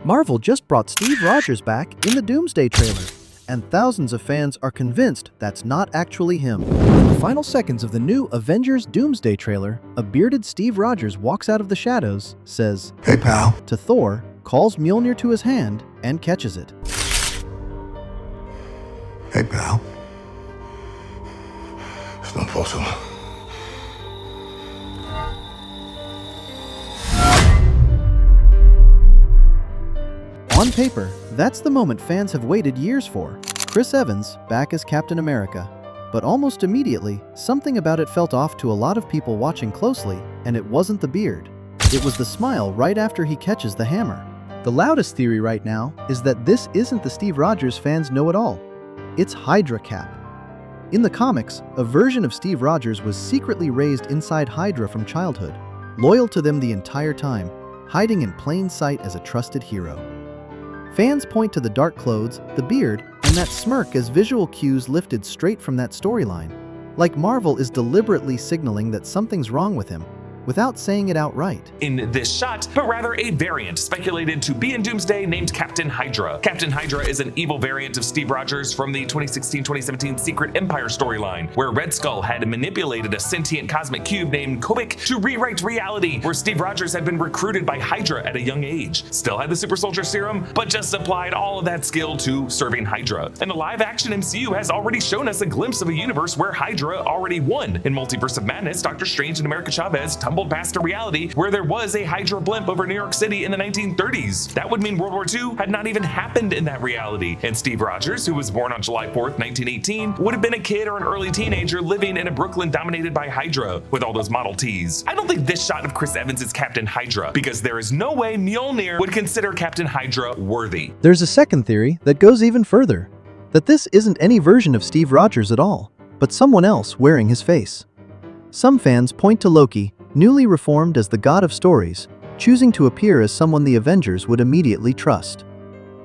Marvel just brought Steve Rogers back in the Doomsday trailer, and thousands of fans are convinced that's not actually him. In the final seconds of the new Avengers Doomsday trailer, a bearded Steve Rogers walks out of the shadows, says, "Hey, pal," to Thor, calls Mjolnir to his hand, and catches it. "Hey, pal." It's not possible. On paper, that's the moment fans have waited years for. Chris Evans back as Captain America. But almost immediately, something about it felt off to a lot of people watching closely, and it wasn't the beard. It was the smile right after he catches the hammer. The loudest theory right now is that this isn't the Steve Rogers fans know at all. It's Hydra Cap. In the comics, a version of Steve Rogers was secretly raised inside Hydra from childhood, loyal to them the entire time, hiding in plain sight as a trusted hero. Fans point to the dark clothes, the beard, and that smirk as visual cues lifted straight from that storyline, like Marvel is deliberately signaling that something's wrong with him, without saying it outright. In this shot, but rather a variant speculated to be in Doomsday named Captain Hydra. Captain Hydra is an evil variant of Steve Rogers from the 2016-2017 Secret Empire storyline, where Red Skull had manipulated a sentient cosmic cube named Kobik to rewrite reality, where Steve Rogers had been recruited by Hydra at a young age. Still had the super soldier serum, but just applied all of that skill to serving Hydra. And the live-action MCU has already shown us a glimpse of a universe where Hydra already won. In Multiverse of Madness, Doctor Strange and America Chavez tumbled past a reality where there was a Hydra blimp over New York City in the 1930s. That would mean World War II had not even happened in that reality, and Steve Rogers, who was born on July 4th, 1918, would have been a kid or an early teenager living in a Brooklyn dominated by Hydra with all those Model Ts. I don't think this shot of Chris Evans is Captain Hydra, because there is no way Mjolnir would consider Captain Hydra worthy. There's a second theory that goes even further, that this isn't any version of Steve Rogers at all, but someone else wearing his face. Some fans point to Loki, newly reformed as the god of stories, choosing to appear as someone the Avengers would immediately trust.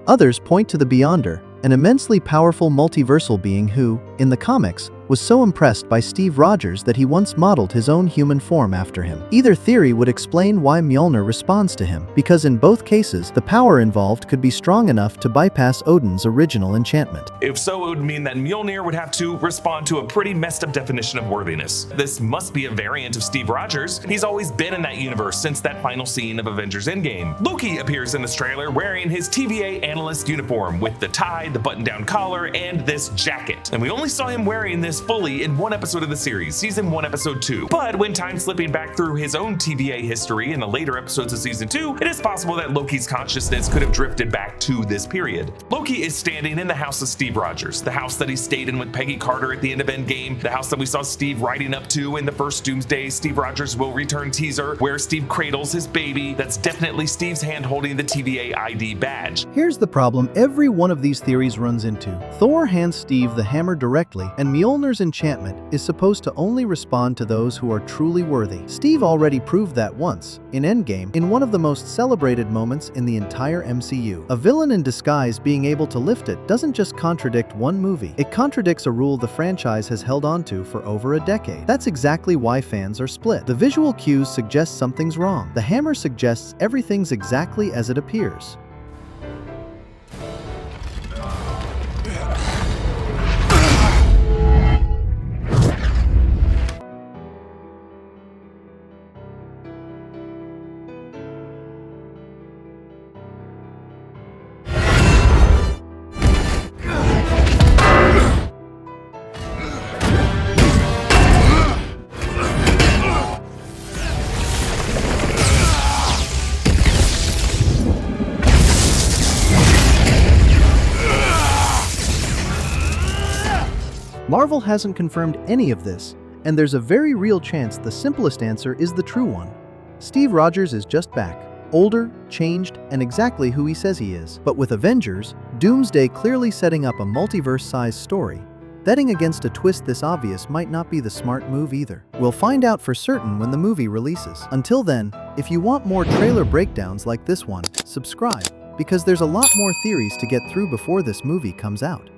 Others point to the Beyonder, an immensely powerful multiversal being who, in the comics, was so impressed by Steve Rogers that he once modeled his own human form after him. Either theory would explain why Mjolnir responds to him, because in both cases, the power involved could be strong enough to bypass Odin's original enchantment. If so, it would mean that Mjolnir would have to respond to a pretty messed up definition of worthiness. This must be a variant of Steve Rogers. He's always been in that universe since that final scene of Avengers Endgame. Loki appears in this trailer wearing his TVA analyst uniform with the tie, the button-down collar, and this jacket. And we only saw him wearing this fully in one episode of the series, season 1, episode 2. But when time slipping back through his own TVA history in the later episodes of season 2, it is possible that Loki's consciousness could have drifted back to this period. Loki is standing in the house of Steve Rogers, the house that he stayed in with Peggy Carter at the end of Endgame, the house that we saw Steve riding up to in the first Doomsday Steve Rogers Will Return teaser, where Steve cradles his baby. That's definitely Steve's hand holding the TVA ID badge. Here's the problem every one of these theories runs into. Thor hands Steve the hammer directly, and Mjolnir's enchantment is supposed to only respond to those who are truly worthy. Steve already proved that once, in Endgame, in one of the most celebrated moments in the entire MCU. A villain in disguise being able to lift it doesn't just contradict one movie, it contradicts a rule the franchise has held on to for over a decade. That's exactly why fans are split. The visual cues suggest something's wrong. The hammer suggests everything's exactly as it appears. Marvel hasn't confirmed any of this, and there's a very real chance the simplest answer is the true one. Steve Rogers is just back, older, changed, and exactly who he says he is. But with Avengers, Doomsday clearly setting up a multiverse-sized story, betting against a twist this obvious might not be the smart move either. We'll find out for certain when the movie releases. Until then, if you want more trailer breakdowns like this one, subscribe, because there's a lot more theories to get through before this movie comes out.